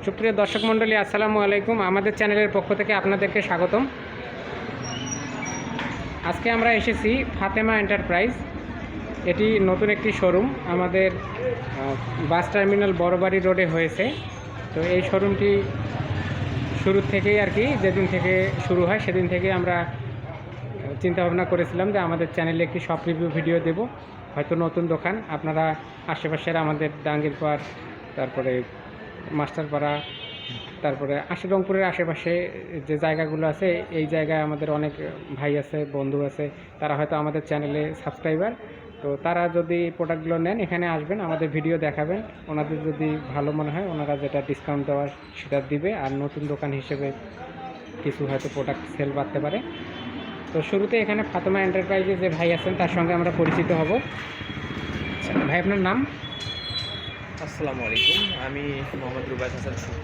সুপ্রিয় দর্শক মণ্ডলী, আসসালামু আলাইকুম। আমাদের চ্যানেলের পক্ষ থেকে আপনাদেরকে স্বাগতম। আজকে আমরা এসেছি ফাতেমা এন্টারপ্রাইজ। এটি নতুন একটি শোরুম আমাদের বাস টার্মিনাল বড়বাড়ি রোডে হয়েছে। তো এই শোরুমটি শুরু থেকেই আর কি, যেদিন থেকে শুরু হয় সেদিন থেকে আমরা চিন্তা ভাবনা করেছিলাম যে আমাদের চ্যানেলে একটি শপ রিভিউ ভিডিও দেব। হয়তো নতুন দোকান আপনারা আশেপাশের আমাদের ডাঙ্গিরপাড়, তারপরে মাস্টারপাড়া, তারপরে রংপুরের আশেপাশে যে জায়গাগুলো আছে, এই জায়গায় আমাদের অনেক ভাই আছে, বন্ধু আছে, তারা হয়তো আমাদের চ্যানেলে সাবস্ক্রাইবার। তো তারা যদি প্রোডাক্টগুলো নেন, এখানে আসবেন, আমাদের ভিডিও দেখাবেন, ওনাদের যদি ভালো মনে হয় ওনারা যেটা ডিসকাউন্ট দেওয়ার সেটা দিবে। আর নতুন দোকান হিসেবে কিছু হয়তো প্রোডাক্ট সেল বাড়তে পারে। তো শুরুতে এখানে ফাতেমা এন্টারপ্রাইজে যে ভাই আছেন তার সঙ্গে আমরা পরিচিত হব। ভাই, আপনার নাম? আসসালামু আলাইকুম, আমি মোহাম্মদ রুবায়ত হাসান শুভ।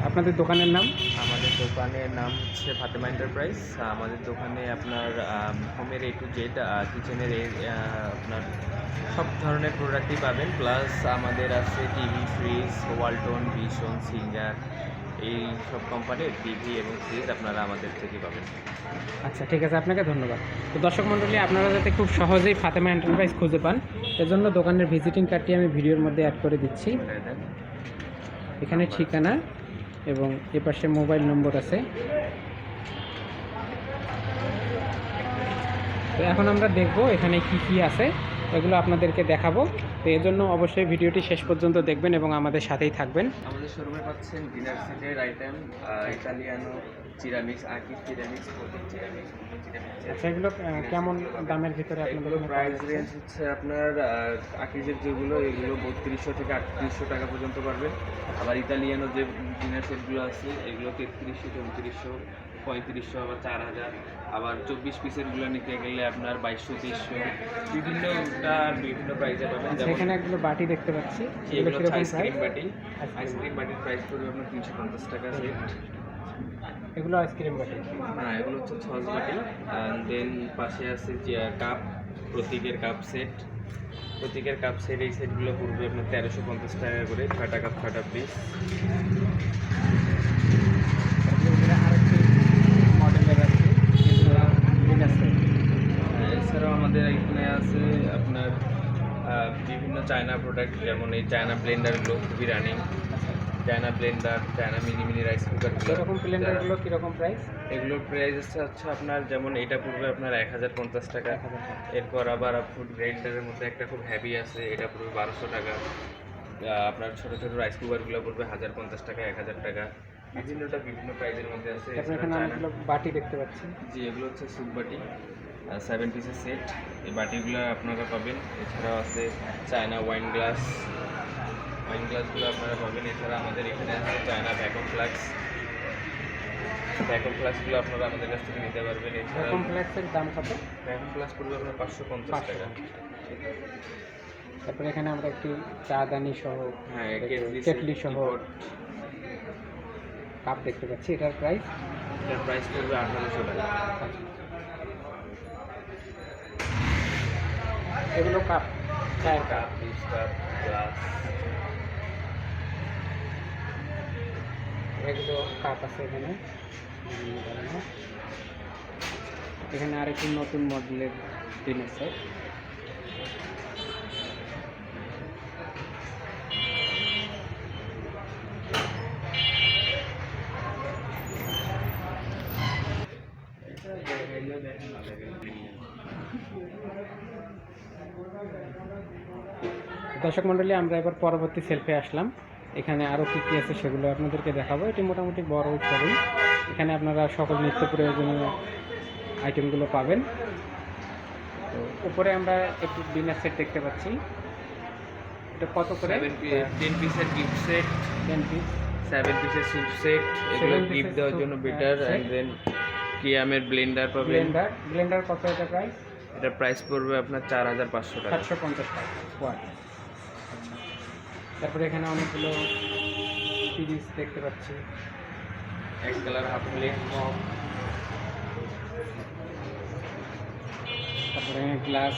আপনাদের দোকানের নাম? আমাদের দোকানের নাম হচ্ছে ফাতেমা এন্টারপ্রাইজ। আমাদের দোকানে আপনার হোমের A to Z, কিচেনের আপনার সব ধরনের প্রোডাক্টই পাবেন। প্লাস আমাদের আছে TV, fridge, Walton, vision, singer, এই সব কোম্পানির টিভি এবং ফ্রিজ আপনারা আমাদের থেকে পাবেন। আচ্ছা, ঠিক আছে, আপনাকে ধন্যবাদ। তো দর্শক মণ্ডলী, আপনারা যাতে খুব সহজেই ফাতেমা এন্টারপ্রাইজ খুঁজে পান, এজন্য দোকানের ভিজিটিং কার্ডটি আমি ভিডিওর মধ্যে অ্যাড করে দিচ্ছি। এখানে ঠিকানা এবং এপাশে মোবাইল নম্বর আছে। তো এখন আমরা দেখব এখানে কি কি আছে, এগুলো আপনাদেরকে দেখাবো। তো এর জন্য অবশ্যই ভিডিওটি শেষ পর্যন্ত দেখবেন এবং আমাদের সাথেই থাকবেন। আমাদের শোরুমে পাচ্ছেন ডিনার সেটের আইটেম, ইতালিয়ানো, চিরামিক্স, আকিস চিরামিক্স, প্রোটিন চিরামিক্স। আচ্ছা, এগুলো কেমন দামের ভিতরে আপনাদের? প্রাইস রেঞ্জ হচ্ছে আপনার আকিজের যেগুলো, এগুলো 3200 থেকে 3800 টাকা পর্যন্ত পারবেন। আবার ইতালিয়ানো যে ডিনার সেটগুলো আছে, এগুলো 3300, 3400, 3500, আবার 4000। আবার 24 পিসেরগুলো নিতে গেলে আপনার 2200, 2300, বিভিন্ন প্রাইসে পাবেন। এখানে এগুলো বাটি দেখতে পাচ্ছি, এগুলো হচ্ছে আইসক্রিম বাটি। আইসক্রিম বাটির প্রাইস পড়বে আপনার 350 টাকা সেট। এগুলো আইসক্রিম বাটি? হ্যাঁ, এগুলো হচ্ছে সস বাটি। দেন পাশে আছে যে কাপ, প্রতীকের কাপ সেট। প্রতীকের কাপ সেট, এই সেটগুলো পড়বে আপনার 1350 টাকা করে, 6টা কাপ 6টা পিস। এছাড়াও আমাদের এখানে আছে আপনার বিভিন্ন চায়না প্রোডাক্ট, যেমন এই চায়না ব্লেন্ডারগুলো খুবই running. China Blender, China mini mini rice cooker. এরকম ব্লেন্ডারগুলো কীরকম প্রাইস? এগুলোর প্রাইস হচ্ছে আপনার, যেমন এটা পড়বে আপনার 1050 টাকা। এরপর আবার ফুড গ্রাইন্ডারের মধ্যে একটা খুব হেভি আছে, এটা পড়বে 1200 টাকা। আপনার ছোটো ছোটো রাইস কুকারগুলো পড়বে 1050 টাকা, 1000 টাকা। বিভিন্ন প্রাইজের মধ্যে আছে। এখানে অনেকগুলো বাটি দেখতে পাচ্ছি। জি, এগুলো হচ্ছে স্যুপ বাটি, 7 পিসের সেট। এই বাটিগুলো আপনারা পাবেন। এছাড়াও আছে চায়না ওয়াইন গ্লাসগুলো আপনারা পাবেন। এছাড়া আমাদের এখানে আছে চায়না ভ্যাকুয়াম ফ্লাক্সগুলো আপনারা আমাদের কাছ থেকে নিতে পারবেন। এছাড়া ভ্যাকুয়াম ফ্লাক্সের দাম কত? ভ্যাকুয়াম ফ্লাক্স পড়বে আপনার 550 টাকা। তারপরে এখানে আমরা একটি চা দানি সহ, হ্যাঁ, কেটলি সহ কাপ দেখতে পাচ্ছি। এটার প্রাইস? এটার প্রাইস পড়বে 1800 টাকা। এগুলো কাপ, চায়ের কাপ, জুস কাপ, গ্লাস। এগুলো কাপ আছে এখানে বিভিন্ন ধরনের। এখানে আরেকটি নতুন মডেলের ডিনার সেট। দর্শক মণ্ডলী, আমরা এবার পরবর্তী সেলফে আসলাম। এখানে আরও কী কী আছে সেগুলো আপনাদেরকে দেখাবো। এটি মোটামুটি বড় শোরুম, এখানে আপনারা সকল নিত্য প্রয়োজনীয় আইটেমগুলো পাবেন। তো উপরে আমরা একটি ডিনার সেট দেখতে পাচ্ছি। এটা কত করে? 10 পিসের গিফট সেট, 10 পিস। 7 পিসের স্যুপ সেট, এগুলো গিফট দেওয়ার জন্য বেটার। অ্যান্ড দেন কিয়ামের ব্লেন্ডার পাবেন। ব্লেন্ডার কত এটা প্রাইস? এটা প্রাইস পড়বে আপনার 4500 টাকা। 750 টাকা ওয়াট। আচ্ছা, তারপরে এখানে অনেকগুলো সিরিজ দেখতে পাচ্ছি। এক কালার হাফ প্লেট মগ, তারপরে গ্লাস।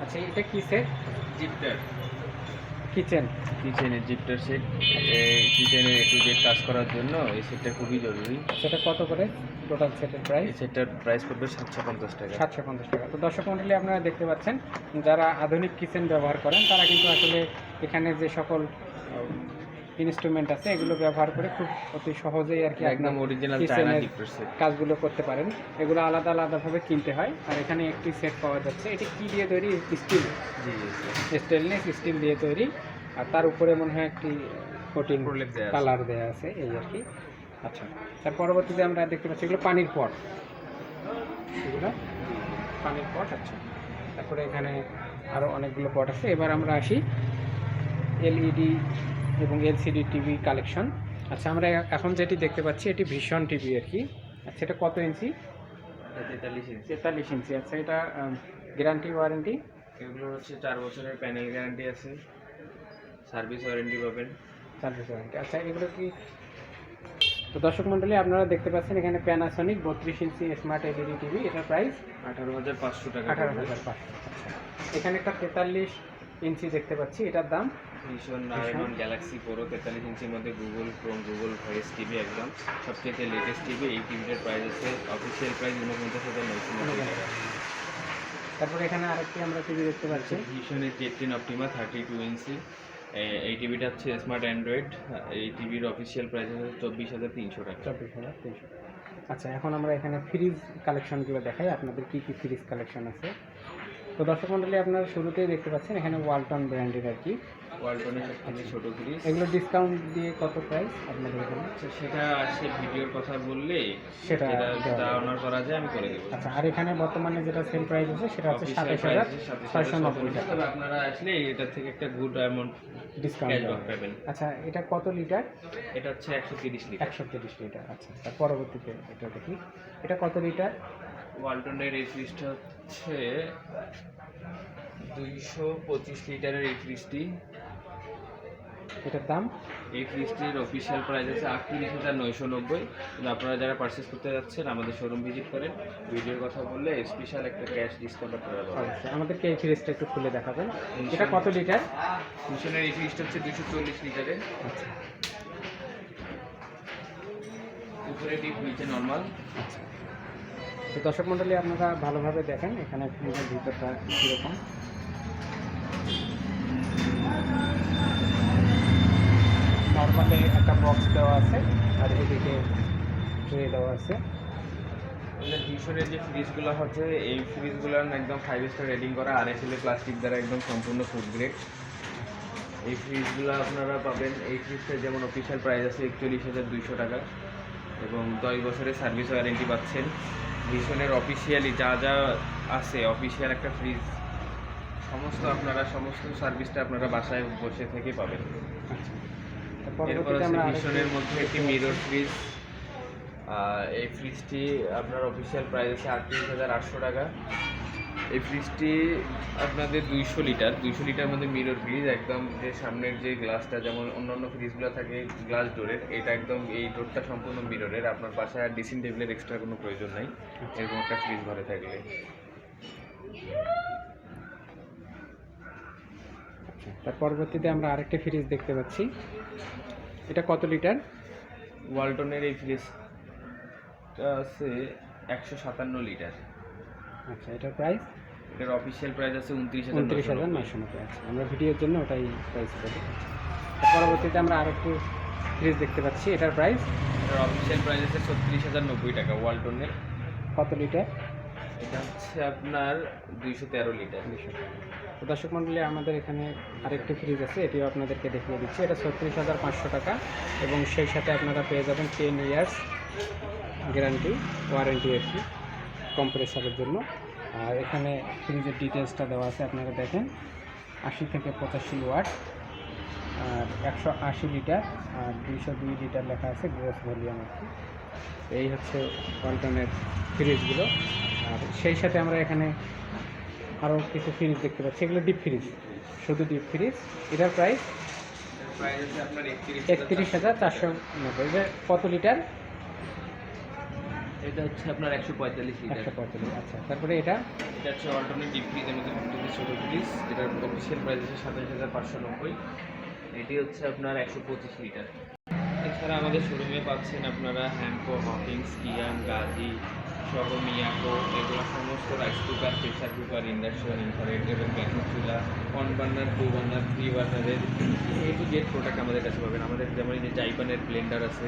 আচ্ছা, এটা কি সেট? জিপটার। কিচেন। কিচেনের জিপটার সেট, কিচেনের A to Z কাজ করার জন্য এই সেটটা খুবই জরুরি। সেটা কত করে টোটাল সেটের প্রাইস? এই সেটটার প্রাইস পড়বে 750 টাকা। 750 টাকা। তো দর্শক মণ্ডলী, আপনারা দেখতে পাচ্ছেন যারা আধুনিক কিচেন ব্যবহার করেন তারা কিন্তু আসলে এখানে যে সকল ইনস্ট্রুমেন্ট আছে এগুলো ব্যবহার করে খুব অতি সহজেই আর কি একদম অরিজিনাল চায়না জিপটার সেট। কাজগুলো করতে পারেন। এগুলো আলাদা আলাদাভাবে কিনতে হয়, আর এখানে একটি সেট পাওয়া যাচ্ছে। এটি কি দিয়ে তৈরি? স্টিল। জি স্টেনলেস স্টিল দিয়ে তৈরি, আর তার উপরে মনে হয় একটি কোটিং প্রলেপ দেয়া আছে। কালার দেওয়া আছে এই আর কি। আচ্ছা, তার পরবর্তীতে আমরা দেখতে পাচ্ছি এগুলো পানির পট, এগুলো পানির পট। আচ্ছা, তারপরে এখানে আরও অনেকগুলো পট আছে। এবার আমরা আসি এলইডি এবং এলসিডি টিভি কালেকশন। আচ্ছা, আমরা এখন যেটি দেখতে পাচ্ছি এটি ভিশন টিভি আর কি। আচ্ছা, এটা কত ইঞ্চি? 43 ইঞ্চি। 43 ইঞ্চি। আচ্ছা, এটা গ্যারান্টি ওয়ারেন্টি? এগুলো হচ্ছে 4 বছরের প্যানেল গ্যারান্টি আছে, সার্ভিস ওয়ারেন্টি পাবেন। Service warranty. আচ্ছা, এগুলো কি? তো দর্শক মণ্ডলী, আপনারা দেখতে পাচ্ছেন এখানে প্যানাসনিক 32 ইঞ্চি স্মার্ট এলইডি টিভি। এটার প্রাইস 18,500 টাকা। 18,500। আচ্ছা, এখানে একটা 43 ইঞ্চি দেখতে পাচ্ছি, এটার দাম? ভীষণ নারায়ণ গ্যালাক্সি পুরো 43 ইঞ্চির মধ্যে Google Chrome, Google voice TV, একদম সবথেকে লেটেস্ট টিভি। এই টিভিটার প্রাইস আছে অফিসিয়াল প্রাইস 49,990 টাকা। তারপরে এখানে আরেকটি আমরা টিভি দেখতে পাচ্ছি, ভীষণের জেড10 অপটিমা 32 ইঞ্চি। এই টিভিটা হচ্ছে স্মার্ট অ্যান্ড্রয়েড। এই টিভির অফিসিয়াল প্রাইস হচ্ছে 24,300 টাকা। 24,300। আচ্ছা, এখন আমরা এখানে ফ্রিজ কালেকশনগুলো দেখাই, আপনাদের কী কী ফ্রিজ কালেকশন আছে। তো দর্শক মণ্ডলী, আপনারা শুরুতেই দেখতে পাচ্ছেন এখানে ওয়ালটন ব্র্যান্ডের আর কি। ওয়ালটনের সবথেকে ছোটো ফ্রিজ। এগুলো ডিসকাউন্ট দিয়ে কত প্রাইস আপনাদের এখানে? সেটা আসে ভিডিওর কথা বললে সেটা যেটা অনার করা যায় আমি করে দেবো। আচ্ছা, আর এখানে বর্তমানে যেটা সেল প্রাইস আছে সেটা হচ্ছে 27,690 টাকা। তবে আপনারা আসলে এটার থেকে একটা গুড অ্যামাউন্ট ডিসকাউন্ট ক্যাশব্যাক পাবেন। আচ্ছা, এটা কত লিটার? এটা হচ্ছে 130 লিটার। 130 লিটার। আচ্ছা, তার পরবর্তীতে এটা দেখি, এটা কত লিটার? ওয়ালটনের এই ফ্রিজটা হচ্ছে 225 লিটারের এই ফ্রিজটি। এটার দাম? এই ফ্রিজটির অফিসিয়াল প্রাইস আছে 38,990। কিন্তু আপনারা যারা পারচেস করতে যাচ্ছেন আমাদের শোরুম ভিজিট করেন, ভিডিওর কথা বললে স্পেশাল একটা ক্যাশ ডিসকাউন্ট আপনারা পাবেন। অবশ্যই আমাদেরকে এই ফ্রিজটা একটু খুলে দেখাবেন। এটা কত লিটার? ভীষণের এই ফ্রিজটা হচ্ছে 240 লিটারের। আচ্ছা উপরে ডিপ, নিচে নর্মাল। আচ্ছা, তো দর্শক মণ্ডলী, আপনারা ভালোভাবে দেখেন এখানে ফ্রিজের ভিতরটা কীরকম। নর্মালি একটা বক্স দেওয়া আছে, আর এদিকে ট্রে দেওয়া আছে। ভীষণের যে ফ্রিজগুলো হচ্ছে এই ফ্রিজগুলো একদম 5 স্টার রেটিং করা, RSL প্লাস্টিক দ্বারা একদম সম্পূর্ণ ফুড গ্রেড। এই ফ্রিজগুলো আপনারা পাবেন। এই ফ্রিজটা যেমন অফিসিয়াল প্রাইস আছে 41,200 টাকা এবং 10 বছরের সার্ভিস ওয়ারেন্টি পাচ্ছেন। ভীষণের অফিসিয়ালি যা যা আছে অফিসিয়াল একটা ফ্রিজ, আপনারা সমস্ত সার্ভিসটা আপনারা বাসায় বসে থেকে পাবেন। এরপর আছে ভীষণের মধ্যে একটি মিরর ফ্রিজ। এই ফ্রিজটি আপনার অফিসিয়াল প্রাইস আছে 38,800 টাকা। এই ফ্রিজটি আপনাদের 200 লিটার মধ্যে মিরর ফ্রিজ, একদম যে সামনের যে গ্লাসটা যেমন অন্যান্য ফ্রিজগুলো থাকে গ্লাস ডোরের, এটা একদম এই ডোরটা সম্পূর্ণ মিররের। আপনার বাসায় আর ড্রেসিং টেবিলের এক্সট্রা কোনো প্রয়োজন নাই এরকম একটা ফ্রিজ ঘরে থাকলে। তার পরবর্তীতে আমরা আরেকটা ফ্রিজ দেখতে পাচ্ছি, এটা কত লিটার? ওয়ালটনের এই ফ্রিজটা আছে 157 লিটার। আচ্ছা, এটার প্রাইস? এটার অফিসিয়াল প্রাইস আছে 29,990। আচ্ছা, আমরা ভিডিওর জন্য ওটাই প্রাইস বলি। পরবর্তীতে আমরা আরেকটু ফ্রিজ দেখতে পাচ্ছি, এটার প্রাইস? এটার অফিসিয়াল প্রাইস আছে 36,090 টাকা ওয়ালটনের। কত লিটার? এটা হচ্ছে আপনার 213 লিটার। তো দর্শক মণ্ডলী, আমাদের এখানে আরেকটি ফ্রিজ আছে, এটিও আপনাদেরকে দেখিয়ে দিচ্ছি। এটা 36,500 টাকা এবং সেই সাথে আপনারা পেয়ে যাবেন 10 ইয়ার্স গ্যারান্টি ওয়ারেন্টি আর কি কম্প্রেসারের জন্য। আর এখানে ফ্রিজের ডিটেলসটা দেওয়া আছে, আপনারা দেখেন 80 থেকে 85 ওয়াট, আর 180 লিটার আর 202 লিটার লেখা আছে গ্রোস ভলিউম আর কি। এই হচ্ছে ওয়ালটনের ফ্রিজগুলো। আর সেই সাথে আমরা এখানে আরও কিছু ফ্রিজ দেখতে পাচ্ছি, এগুলো ডিপ ফ্রিজ, শুধু ডিপ ফ্রিজ। এটার প্রাইস? আছে আপনার 31,490। এটা কত লিটার? এটা হচ্ছে আপনার 145 লিটার। 145, আচ্ছা। তারপরে এটা এটা হচ্ছে অল্টারনেট ডিপ ফ্রিজের মধ্যে 50 ছোটো ফ্রিজ, এটার অফিসিয়াল প্রাইস আছে 27,590। এটি হচ্ছে আপনার 125 লিটার। এছাড়া আমাদের শোরুমে পাচ্ছেন আপনারা হ্যামকো, হকিংস, কিয়ান, গাজি সহ মিয়াকো, এগুলো সমস্ত rice cooker, pressure cooker, induction, infrared এবং গ্যাসের চুলা, 1 বার্নার, 2 বার্নার, 3 বার্নারের A to Z প্রোডাক্ট আমাদের কাছে পাবেন। আমাদের যেমন এই যে জাইপানের ব্লেন্ডার আছে,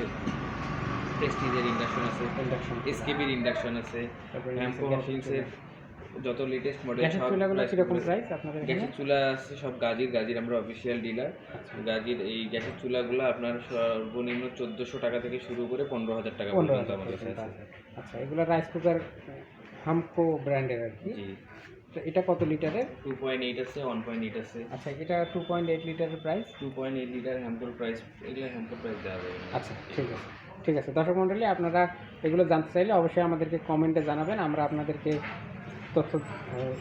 প্রেস্টিজের ইন্ডাকশন আছে, ইন্ডাকশন, এসকেবির ইন্ডাকশন আছে, তারপরে হ্যামকো, হকিংসের যত লেটেস্ট মডেল গ্যাসের সব চুলাগুলো price কীরকম গুলো- প্রাইস আপনাদের এখানে? গ্যাসের চুলা আছে সব গাজির আমরা অফিসিয়াল ডিলার। গাজির এই গ্যাসের চুলাগুলো আপনার সর্বনিম্ন 1400 টাকা থেকে শুরু করে 15,000 টাকা পর্যন্ত আমাদের কাছে আছে। আচ্ছা, এগুলো রাইস কুকার হামকো ব্র্যান্ডের আর কি। জি, তো এটা কত লিটারের? 2.8 আছে, 1.8 আছে। আচ্ছা, এটা 2.8 লিটারের প্রাইস। 2.8 লিটার হ্যামকোর প্রাইস, এগুলো হ্যামকোর প্রাইস দেওয়া যাবে না। আচ্ছা, ঠিক আছে, ঠিক আছে। দর্শক মণ্ডলী, আপনারা এগুলো জানতে চাইলে অবশ্যই আমাদেরকে কমেন্টে জানাবেন, আমরা আপনাদেরকে তথ্য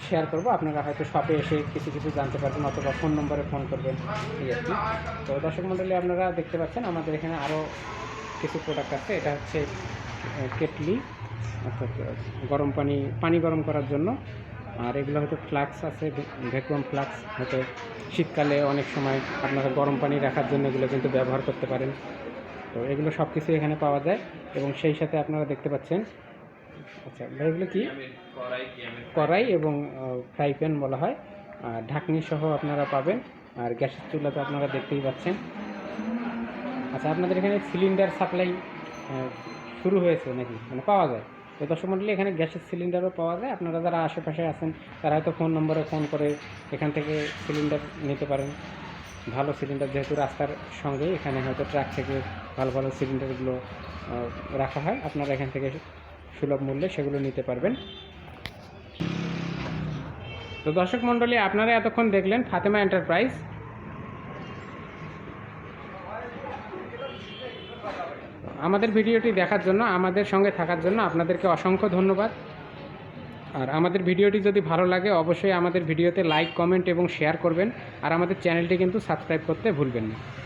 শেয়ার করব। আপনারা হয়তো শপে এসে কিছু কিছু জানতে পারবেন অথবা ফোন নম্বরে ফোন করবেন, এই আর কি। তো দর্শক মণ্ডলী, আপনারা দেখতে পাচ্ছেন আমাদের এখানে আরও কিছু প্রোডাক্ট আছে। এটা হচ্ছে কেটলি, অর্থাৎ গরম পানি গরম করার জন্য। আর এগুলো হয়তো ফ্লাক্স আছে, ভ্যাকুয়াম ফ্লাক্স, হয়তো শীতকালে অনেক সময় আপনারা গরম পানি রাখার জন্য এগুলো কিন্তু ব্যবহার করতে পারেন। তো এগুলো সব কিছু এখানে পাওয়া যায় এবং সেই সাথে আপনারা দেখতে পাচ্ছেন, আচ্ছা ভাই, এগুলো কি? কড়াই এবং ফ্রাই প্যান বলা হয়, আর ঢাকনি সহ আপনারা পাবেন। আর গ্যাসের চুলা তো আপনারা দেখতেই পাচ্ছেন। আচ্ছা, আপনাদের এখানে সিলিন্ডার সাপ্লাই শুরু হয়েছে নাকি, মানে পাওয়া যায়? তো দর্শক মণ্ডলী, এখানে গ্যাসের সিলিন্ডারও পাওয়া যায়। আপনারা যারা আশেপাশে আছেন তারা হয়তো ফোন নম্বরে ফোন করে এখান থেকে সিলিন্ডার নিতে পারেন। ভালো সিলিন্ডার, যেহেতু রাস্তার সঙ্গে এখানে হয়তো ট্রাক থেকে ভালো ভালো সিলিন্ডারগুলো রাখা হয়, আপনারা এখান থেকে সুলভ মূল্যে সেগুলো নিতে পারবেন। তো দর্শক মণ্ডলী, আপনারা এতক্ষণ দেখলেন ফাতেমা এন্টারপ্রাইজ। আমাদের ভিডিওটি দেখার জন্য, আমাদের সঙ্গে থাকার জন্য আপনাদেরকে অসংখ্য ধন্যবাদ। আর আমাদের ভিডিওটি যদি ভালো লাগে অবশ্যই আমাদের ভিডিওতে লাইক, কমেন্ট এবং শেয়ার করবেন। আর আমাদের চ্যানেলটি কিন্তু সাবস্ক্রাইব করতে ভুলবেন না।